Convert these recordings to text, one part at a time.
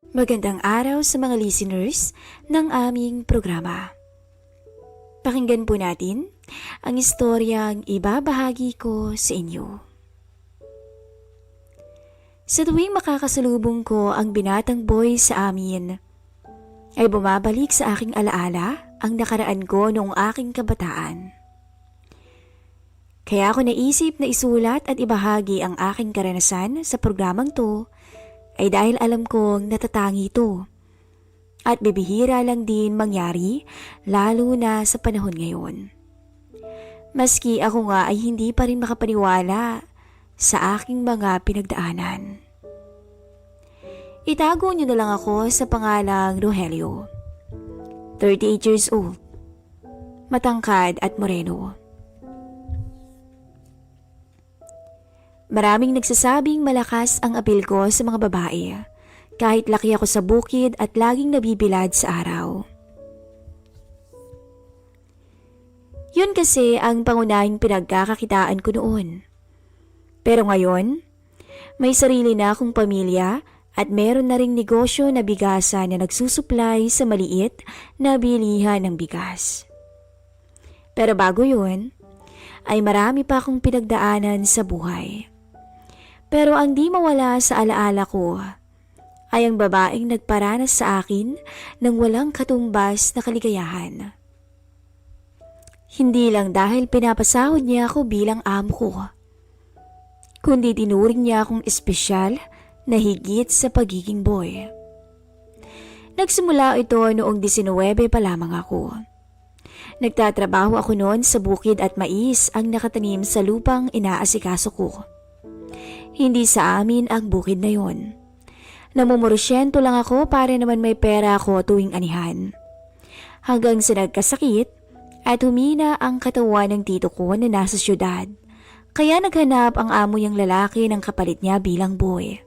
Magandang araw sa mga listeners ng aming programa. Pakinggan po natin ang istoryang ibabahagi ko sa inyo. Sa tuwing makakasalubong ko ang binatang boy sa amin, ay bumabalik sa aking alaala ang nakaraan ko noong aking kabataan. Kaya ako naisip na isulat at ibahagi ang aking karanasan sa programang to ay dahil alam kong natatangi ito at bibihira lang din mangyari lalo na sa panahon ngayon. Maski ako nga ay hindi pa rin makapaniwala sa aking mga pinagdaanan. Itago niyo na lang ako sa pangalang Rogelio. 38 years old. Matangkad at moreno. Maraming nagsasabing malakas ang apil ko sa mga babae, kahit laki ako sa bukid at laging nabibilad sa araw. Yun kasi ang pangunahing pinagkakakitaan ko noon. Pero ngayon, may sarili na akong pamilya at meron na ring negosyo na bigasan na nagsusupply sa maliit na bilihan ng bigas. Pero bago yun, ay marami pa akong pinagdaanan sa buhay. Pero ang di mawala sa alaala ko ay ang babaeng nagparanas sa akin ng walang katumbas na kaligayahan. Hindi lang dahil pinapasahod niya ako bilang amo ko, kundi tinuring niya akong espesyal na higit sa pagiging boy. Nagsimula ito noong 19 pa lamang ako. Nagtatrabaho ako noon sa bukid at mais ang nakatanim sa lupang inaasikaso ko. Hindi sa amin ang bukid na yon. Namumorosyento lang ako para naman may pera ako tuwing anihan. Hanggang sa nagkasakit at humina ang katawan ng tito ko na nasa syudad, kaya naghanap ang amo niyang lalaki ng kapalit niya bilang boy.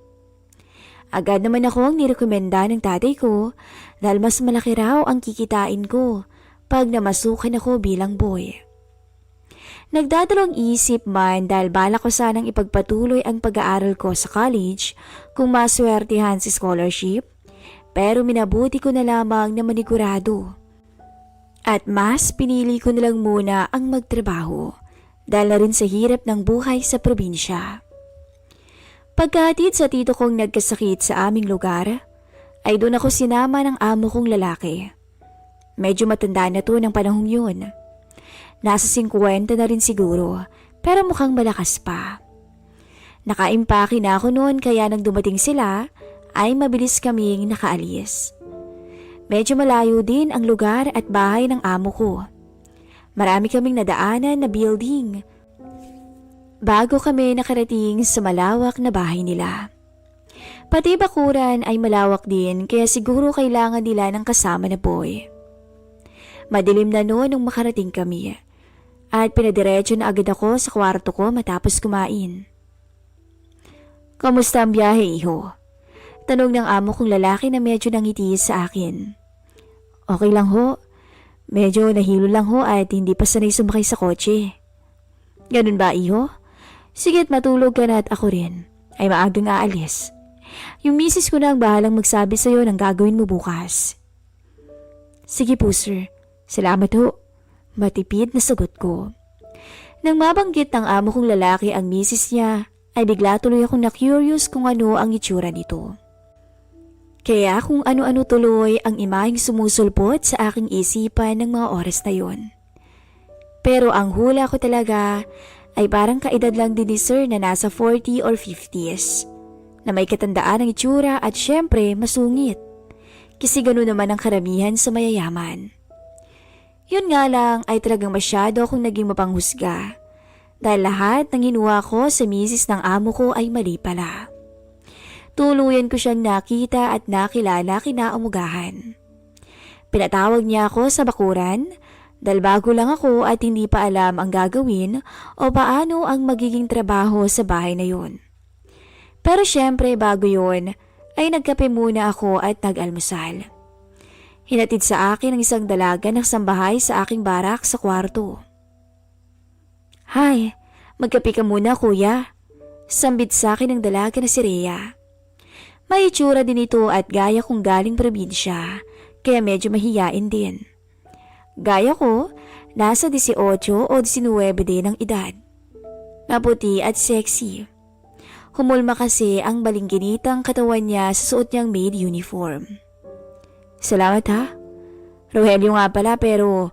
Agad naman ako ang nirekomenda ng tatay ko dahil mas malaki raw ang kikitain ko pag namasukan ako bilang boy. Nagdadalawang isip man dahil balak ko sanang ipagpatuloy ang pag-aaral ko sa college kung maswertihan sa scholarship, pero minabuti ko na lamang na manigurado. At mas pinili ko na lang muna ang magtrabaho dahil na rin sa hirap ng buhay sa probinsya. Pagkahatid sa tito kong nagkasakit sa aming lugar, ay doon ako sinama ng amo kong lalaki. Medyo matanda na to ng panahong yun. Nasa 50 na rin siguro, pero mukhang malakas pa. Nakaimpake na ako noon kaya nang dumating sila, ay mabilis kaming nakaalis. Medyo malayo din ang lugar at bahay ng amo ko. Marami kaming nadaanan na building bago kami nakarating sa malawak na bahay nila. Pati bakuran ay malawak din kaya siguro kailangan nila ng kasama na boy. Madilim na noon nung makarating kami at pinadiretso na agad ako sa kwarto ko matapos kumain. "Kamusta ang biyahe, iho?" Tanong ng amo kong lalaki na medyo nangiti sa akin. "Okay lang ho. Medyo nahilo lang ho at hindi pa sanay sumakay sa kotse." "Ganun ba, iho? Sige't matulog ka na at ako rin ay maagang aalis. Yung misis ko na ang bahalang magsabi sa'yo ng gagawin mo bukas." "Sige po, sir. Salamat ho." Matipid na sagot ko. Nang mabanggit ng amo kong lalaki ang misis niya, ay bigla tuloy akong na-curious kung ano ang itsura nito. Kaya kung ano-ano tuloy ang imaheng sumusulpot sa aking isipan ng mga oras na yon. Pero ang hula ko talaga ay parang kaedad lang din ni sir na nasa 40 or 50s, na may katandaan ng itsura at syempre masungit. Kasi gano'n naman ang karamihan sa mayayaman. Yun nga lang ay talagang masyado akong naging mapanghusga dahil lahat ng ginuha ko sa misis ng amo ko ay mali pala. Tuluyan ko siyang nakita at nakilala kinaumugahan. Pinatawag niya ako sa bakuran dahil bago lang ako at hindi pa alam ang gagawin o paano ang magiging trabaho sa bahay na yun. Pero syempre bago yun ay nagkape muna ako at nag-almusal. Hinatid sa akin ang isang dalaga ng sambahay sa aking barak sa kwarto. "Hay, magkape ka muna kuya." Sambit sa akin ng dalaga na si Rhea. May itsura din ito at gaya kong galing probinsya, kaya medyo mahiyain din. Gaya ko, nasa 18 o 19 din ang edad. Maputi at sexy. Humulma kasi ang balingginitang katawan niya sa suot niyang maid uniform. Salamat ha. Rogelio nga pala pero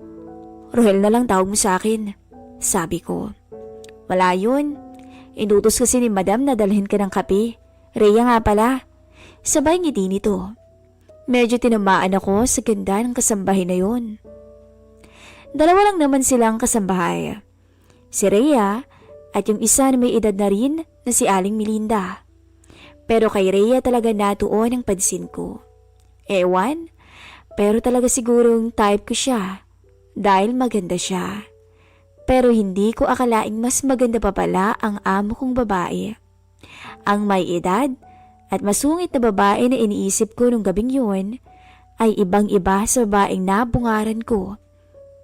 Rohel na lang tawag mo sa akin, sabi ko. Wala yun. Inutos kasi ni madam na dalhin ka ng kape. Rhea nga pala. Sabay ngiti nito. Medyo tinamaan ako sa ganda ng kasambahay na yun. Dalawa lang naman silang kasambahay. Si Rhea at yung isa na may edad na rin na si Aling Melinda. Pero kay Rhea talaga natuon ang pansin ko. Ewan, pero talaga sigurong type ko siya dahil maganda siya. Pero hindi ko akalaing mas maganda pa pala ang amo kong babae. Ang may edad at masungit na babae na iniisip ko nung gabing yun ay ibang-iba sa babaeng nabungaran ko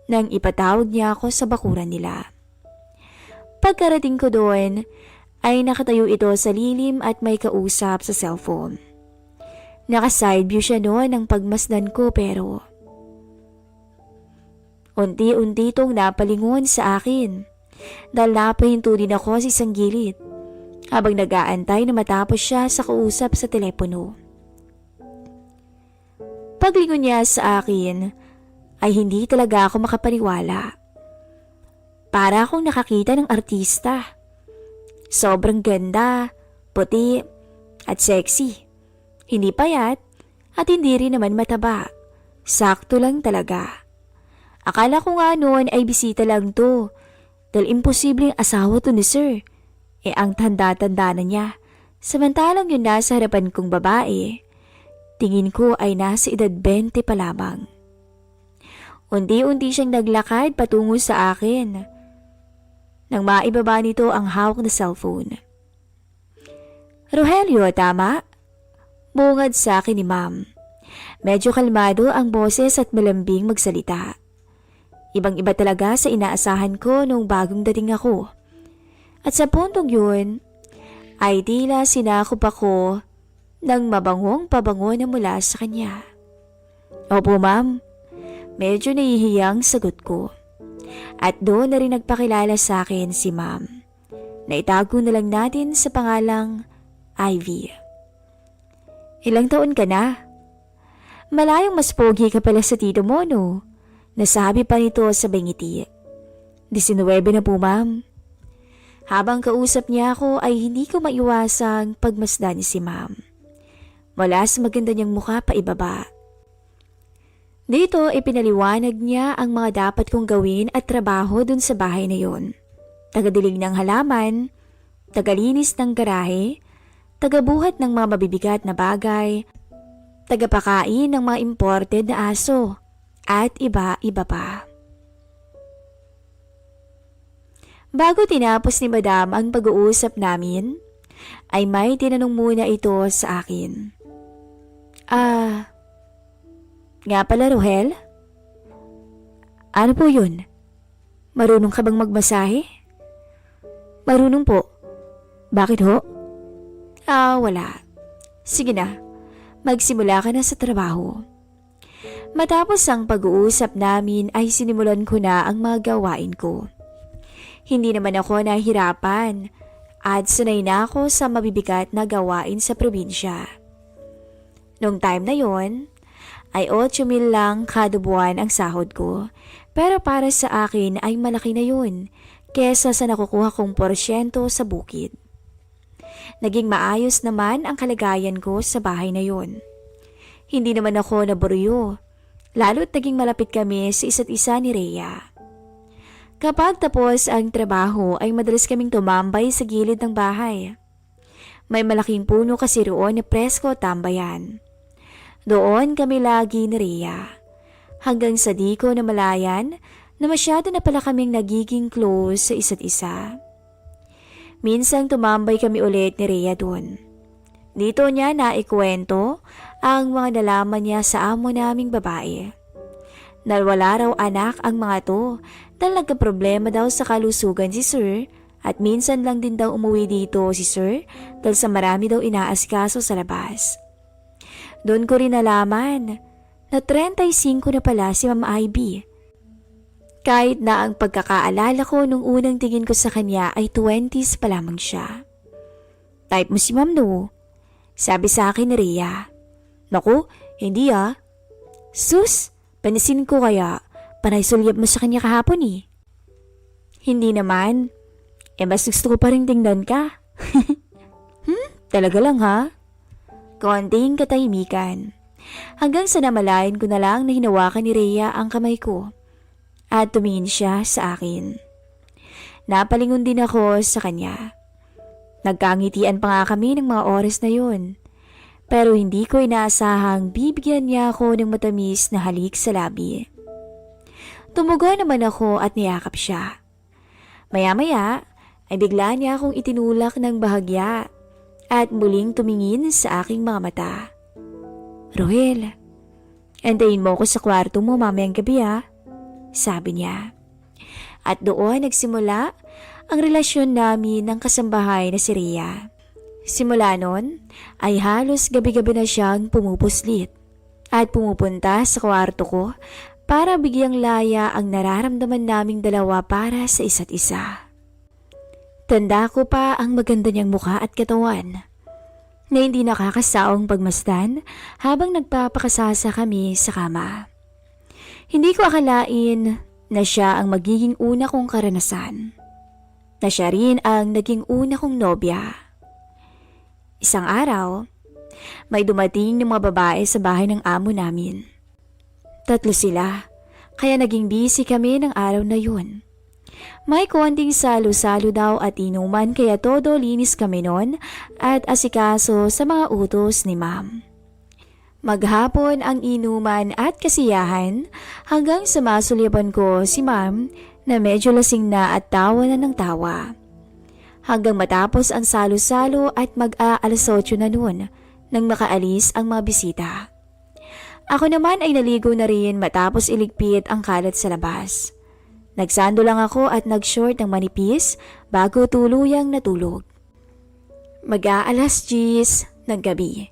nang ipatawag niya ako sa bakuran nila. Pagkarating ko doon ay nakatayo ito sa lilim at may kausap sa cellphone. Naka-side view siya noon ng pagmasdan ko pero unti-unti itong napalingon sa akin dahil napahinto din ako sa isang gilid habang nag-aantay na matapos siya sa kausap sa telepono. Paglingon niya sa akin ay hindi talaga ako makapaniwala. Para akong nakakita ng artista. Sobrang ganda, puti at sexy. Hindi payat at hindi rin naman mataba. Sakto lang talaga. Akala ko nga noon ay bisita lang to dahil imposibleng asawa to ni Sir. Ang tanda-tanda na niya. Samantalang yun nasa harapan kong babae, tingin ko ay nasa edad 20 pa lamang. Unti-unti siyang naglakad patungo sa akin nang maibaba nito ang hawak na cellphone. Rogelio, tama? Bungad sa akin ni Ma'am. Medyo kalmado ang boses at malambing magsalita. Ibang-iba talaga sa inaasahan ko nung bagong dating ako. At sa puntong yun, ay tila sinakop ako ng mabangong pabango na mula sa kanya. Opo ma'am, medyo nahihiyang sagot ko. At doon na rin nagpakilala sa akin si ma'am. Naitago na lang natin sa pangalang Ivy. Ilang taon ka na? Malayong mas pogi ka pala sa tito mo, no? Nasabi pa nito sa ngiti. 19 na po ma'am. Habang kausap niya ako ay hindi ko maiwasang pagmasdan si ma'am. Mula sa maganda niyang mukha pa ibaba. Dito ipinaliwanag niya ang mga dapat kong gawin at trabaho dun sa bahay na yon. Tagadilig ng halaman, tagalinis ng garahe, tagabuhat ng mga mabibigat na bagay, tagapakain ng mga imported na aso, at iba-iba pa. Bago tinapos ni Madam ang pag-uusap namin, ay may tinanong muna ito sa akin. Nga pala Rohel? Ano po yun? Marunong ka bang magmasahe? Marunong po. Bakit ho? Wala. Sige na, magsimula ka na sa trabaho. Matapos ang pag-uusap namin ay sinimulan ko na ang mga gawain ko. Hindi naman ako nahihirapan at sanay na ako sa mabibigat na gawain sa probinsya. Nung time na yon, ay 8,000 lang kada buwan ang sahod ko, pero para sa akin ay malaki na yun kesa sa nakukuha kong porsyento sa bukid. Naging maayos naman ang kalagayan ko sa bahay na yon. Hindi naman ako naburyo, lalo't naging malapit kami sa isa't isa ni Rhea. Kapag tapos ang trabaho ay madalas kaming tumambay sa gilid ng bahay. May malaking puno kasi roon na presko tambayan. Doon kami lagi ni Rhea. Hanggang sa di ko namalayan na masyado na pala kaming nagiging close sa isa't isa. Minsang tumambay kami ulit ni Rhea doon. Dito niya naikwento ang mga nalaman niya sa amo naming babae. Dahil wala raw anak ang mga to dahil nagkaproblema daw sa kalusugan si Sir At minsan lang din daw umuwi dito si Sir dahil sa marami daw inaasikaso sa labas. Doon ko rin nalaman na 35 na pala si Ma'am Ivy. Kahit na ang pagkakaalala ko nung unang tingin ko sa kanya ay 20s pa lamang siya. Type mo si Ma'am no? Sabi sa akin ni Rhea. Naku, hindi ah. Sus, panasin ko kaya panay sulyap mo sa kanya kahapon eh. Hindi naman. Mas gusto ko pa rin tingnan ka. Talaga lang ha? Konting katahimikan. Hanggang sa namalayan ko na lang na hinawakan ni Rhea ang kamay ko. At tumingin siya sa akin. Napalingon din ako sa kanya. Nagkangitian pa nga kami ng mga oras na yun. Pero hindi ko inaasahang bibigyan niya ako ng matamis na halik sa labi. Tumugo naman ako at niyakap siya. Maya-maya ay bigla niya akong itinulak ng bahagya at muling tumingin sa aking mga mata. Rohel, antayin mo ako sa kwarto mo mamayang gabi ha, sabi niya. At doon nagsimula ang relasyon namin ng kasambahay na si Rhea. Simula nun ay halos gabi-gabi na siyang pumupuslit at pumupunta sa kwarto ko para bigyang laya ang nararamdaman naming dalawa para sa isa't isa. Tanda ko pa ang maganda niyang mukha at katawan na hindi nakakasaong pagmasdan habang nagpapakasasa kami sa kama. Hindi ko akalain na siya ang magiging una kong karanasan, na siya rin ang naging una kong nobya. Isang araw, may dumating ng mga babae sa bahay ng amo namin. 3 sila, kaya naging busy kami ng araw na yun. May konting salo-salo daw at inuman kaya todo linis kami nun at asikaso sa mga utos ni Ma'am. Maghapon ang inuman at kasiyahan hanggang sa masulyapan ko si Ma'am na medyo lasing na at tawa na ng tawa. Hanggang matapos ang salo-salo at mag-aalas 8 na noon nang makaalis ang mga bisita. Ako naman ay naligo na rin matapos iligpit ang kalat sa labas. Nagsando lang ako at nag-short ng manipis bago tuluyang natulog. Mag-aalas 10 ng gabi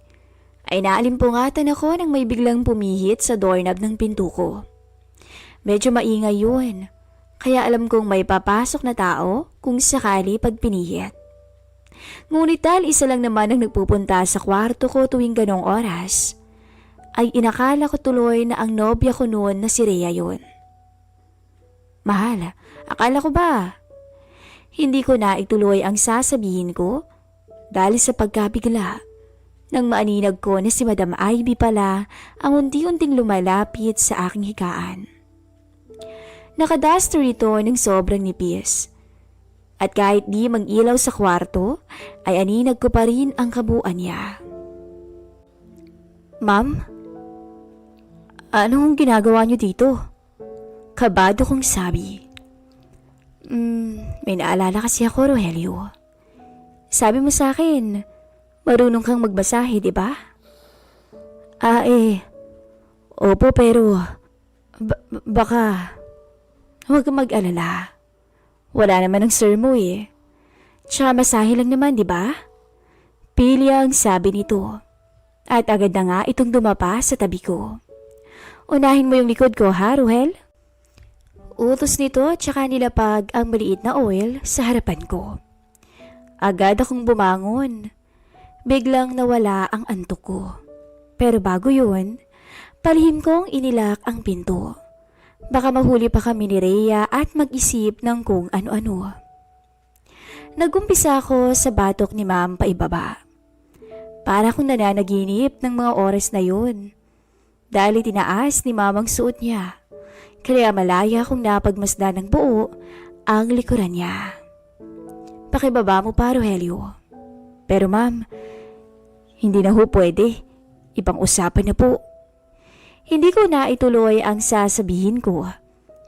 ay naalimpungatan ako nang may biglang pumihit sa doorknob ng pinto ko. Medyo maingay yun. Kaya alam kong may papasok na tao kung sakali pag pinihit. Ngunit dahil isa lang naman ang nagpupunta sa kwarto ko tuwing ganong oras, ay inakala ko tuloy na ang nobya ko noon na si Rhea yun. Mahal, akala ko ba? Hindi ko na ituloy ang sasabihin ko dahil sa pagkabigla nang maaninag ko na si Madam Ivy pala ang unti-unting lumalapit sa aking higaan. Nakaduster ito ng sobrang nipis. At kahit di mag-ilaw sa kwarto, ay aninag ko pa rin ang kabuuan niya. Ma'am, anong ginagawa niyo dito? Kabado kong sabi. May naalala kasi ako, Rogelio. Sabi mo sa akin, marunong kang magbasahe, di ba? Opo pero baka... Huwag kang mag-alala. Wala naman ang sir mo eh. Tsaka masahe lang naman, di ba? Pilya ang sabi nito. At agad na nga itong dumapa sa tabi ko. Unahin mo yung likod ko ha, Ruhel? Utos nito tsaka nilapag ang maliit na oil sa harapan ko. Agad akong bumangon. Biglang nawala ang antok ko. Pero bago yun, palihim kong inilak ang pinto. Baka mahuli pa kami ni Rhea at mag-isip ng kung ano-ano. Nagumpisa ako sa batok ni Ma'am paibaba. Para akong nananaginip ng mga oras na yun. Dahil itinaas ni Ma'am ang suot niya. Kaya malaya akong napagmasdan ng buo ang likuran niya. Pakibaba mo pa, Rogelio. Pero Ma'am, hindi na ho pwede. Ibang usapan na po. Hindi ko na ituloy ang sasabihin ko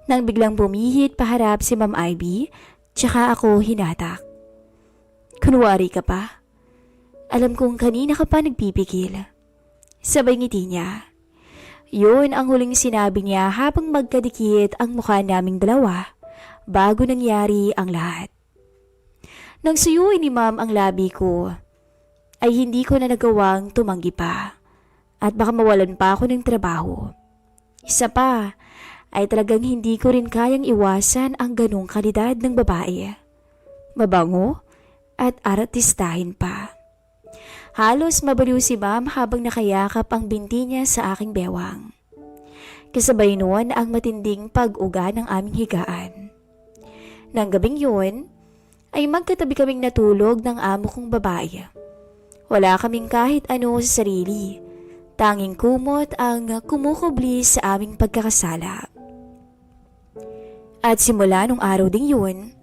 nang biglang bumihit paharap si Ma'am Ivy tsaka ako hinatak. Kunwari ka pa. Alam kong kanina ka pa nagpipigil. Sabay ngiti niya. Yun ang huling sinabi niya habang magkadikit ang mukha naming dalawa bago nangyari ang lahat. Nang suyuin ni Ma'am ang labi ko, ay hindi ko na nagawang tumanggi pa at baka mawalan pa ako ng trabaho. Isa pa, ay talagang hindi ko rin kayang iwasan ang ganong kalidad ng babae. Mabango at artistahin pa. Halos mabaliw si Ma'am habang nakayakap ang binti niya sa aking bewang. Kasabay noon ang matinding pag-uga ng aming higaan. Nang gabing yun, ay magkatabi kaming natulog ng amo kong babae. Wala kaming kahit ano sa sarili. Tanging kumot ang kumukubli sa aming pagkakasala. At simula nung araw ding yun,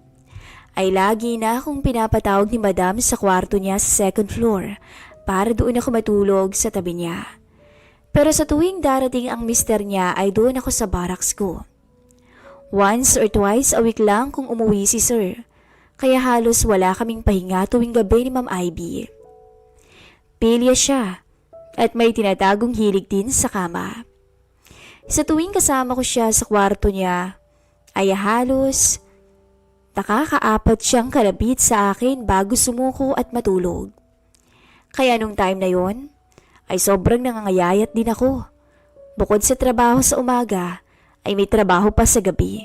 ay lagi na akong pinapatawag ni Madam sa kwarto niya sa second floor para doon ako matulog sa tabi niya. Pero sa tuwing darating ang mister niya ay doon ako sa barracks ko. Once or twice a week lang kung umuwi si sir, kaya halos wala kaming pahinga tuwing gabi ni Ma'am Ivy. Pilya siya at may tinatagong hilig din sa kama. Sa tuwing kasama ko siya sa kwarto niya, ay halos nakakaapat siyang kalapit sa akin bago sumuko at matulog. Kaya nung time na yon, ay sobrang nangangayayat din ako. Bukod sa trabaho sa umaga, ay may trabaho pa sa gabi.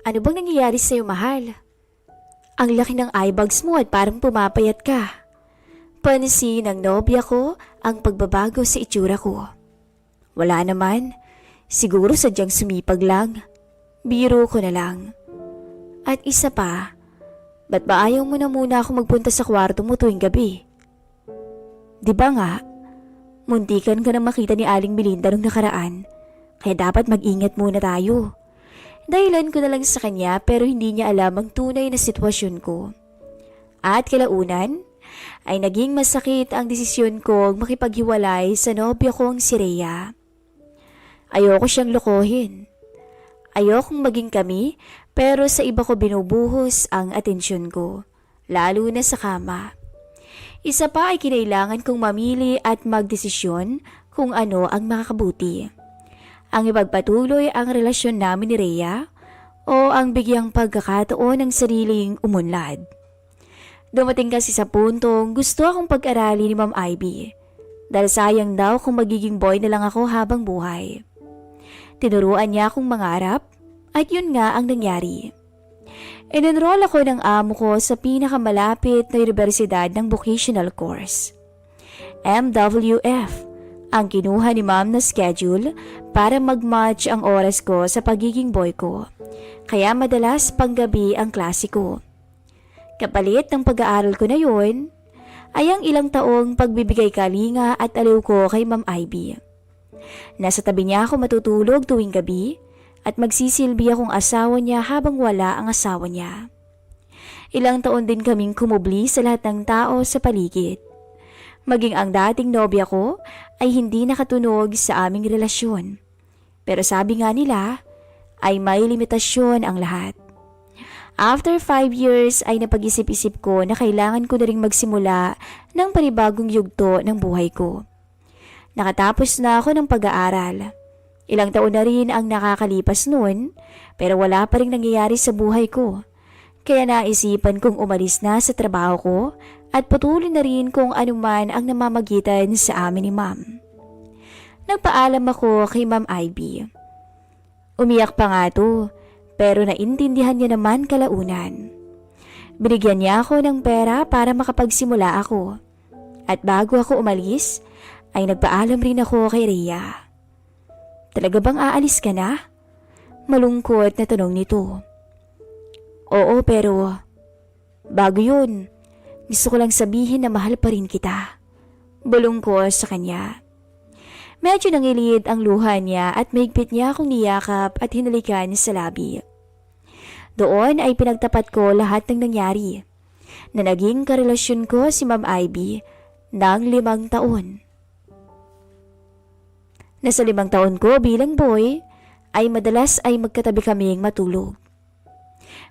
Ano bang nangyayari sa'yo, mahal? Ang laki ng eyebags mo at parang pumapayat ka. Pansin ng nobya ko ang pagbabago sa itsura ko. Wala naman, siguro sadyang sumipag lang. Biro ko na lang. At isa pa, ba't ba ayaw mo na muna ako magpunta sa kwarto mo tuwing gabi? Di ba nga, muntikan ka na makita ni Aling Melinda nung nakaraan, kaya dapat mag-ingat muna tayo. Dahilan ko na lang sa kanya pero hindi niya alam ang tunay na sitwasyon ko. At kalaunan, ay naging masakit ang desisyon kong makipaghiwalay sa nobya kong si Rhea. Ayoko siyang lokohin. Ayokong maging kami pero sa iba ko binubuhos ang atensyon ko, lalo na sa kama. Isa pa ay kinailangan kong mamili at magdesisyon kung ano ang makakabuti. Ang ipagpatuloy ang relasyon namin ni Rhea o ang bigyang pagkakataon ng sariling umunlad. Dumating kasi sa puntong gusto akong pag-arali ni Ma'am Ivy dahil sayang daw kung magiging boy na lang ako habang buhay. Tinuruan niya akong mangarap at yun nga ang nangyari. In-enroll ako ng amo ko sa pinakamalapit na universidad ng vocational course. MWF ang kinuha ni Ma'am na schedule para mag-match ang oras ko sa pagiging boy ko. Kaya madalas panggabi ang klase ko. Kapalit ng pag-aaral ko na yun, ay ang ilang taong pagbibigay kalinga at aliw ko kay Ma'am Ivy. Nasa tabi niya ako matutulog tuwing gabi at magsisilbi akong asawa niya habang wala ang asawa niya. Ilang taon din kaming kumubli sa lahat ng tao sa paligid. Maging ang dating nobya ko ay hindi nakatunog sa aming relasyon. Pero sabi nga nila ay may limitasyon ang lahat. After 5 years ay napag-isip-isip ko na kailangan ko na ring magsimula ng panibagong yugto ng buhay ko. Nakatapos na ako ng pag-aaral. Ilang taon na rin ang nakakalipas noon pero wala pa rin nangyayari sa buhay ko. Kaya naisipan kong umalis na sa trabaho ko at patuloy na rin kung anuman ang namamagitan sa amin ni Ma'am. Nagpaalam ako kay Ma'am Ivy. Umiyak pa nga to. Pero naintindihan niya naman kalaunan. Binigyan niya ako ng pera para makapagsimula ako. At bago ako umalis, ay nagpaalam rin ako kay Rhea. Talaga bang aalis ka na? Malungkot na tanong nito. Oo, pero bago yun, gusto ko lang sabihin na mahal pa rin kita. Bulong ko sa kanya. Medyo nangilid ang luha niya at mahigpit niya akong niyakap at hinalikan sa labi. Doon ay pinagtapat ko lahat ng nangyari na naging karelasyon ko si Ma'am Ivy ng 5 taon. Nasa 5 taon ko bilang boy ay madalas ay magkatabi kaming matulog.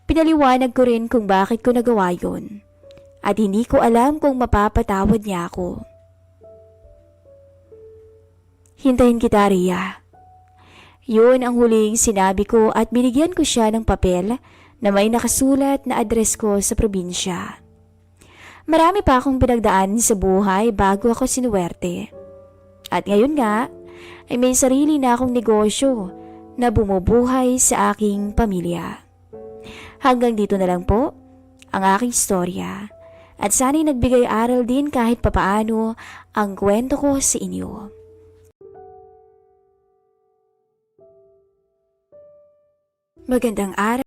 Pinaliwanag ko rin kung bakit ko nagawa yun at hindi ko alam kung mapapatawad niya ako. Hintayin kita, Rhea. Yun ang huling sinabi ko at binigyan ko siya ng papel na may nakasulat na address ko sa probinsya. Marami pa akong pinagdaan sa buhay bago ako sinuwerte. At ngayon nga, ay may sarili na akong negosyo na bumubuhay sa aking pamilya. Hanggang dito na lang po ang aking storya. At sana'y nagbigay aral din kahit papaano ang kwento ko sa inyo. Magandang araw.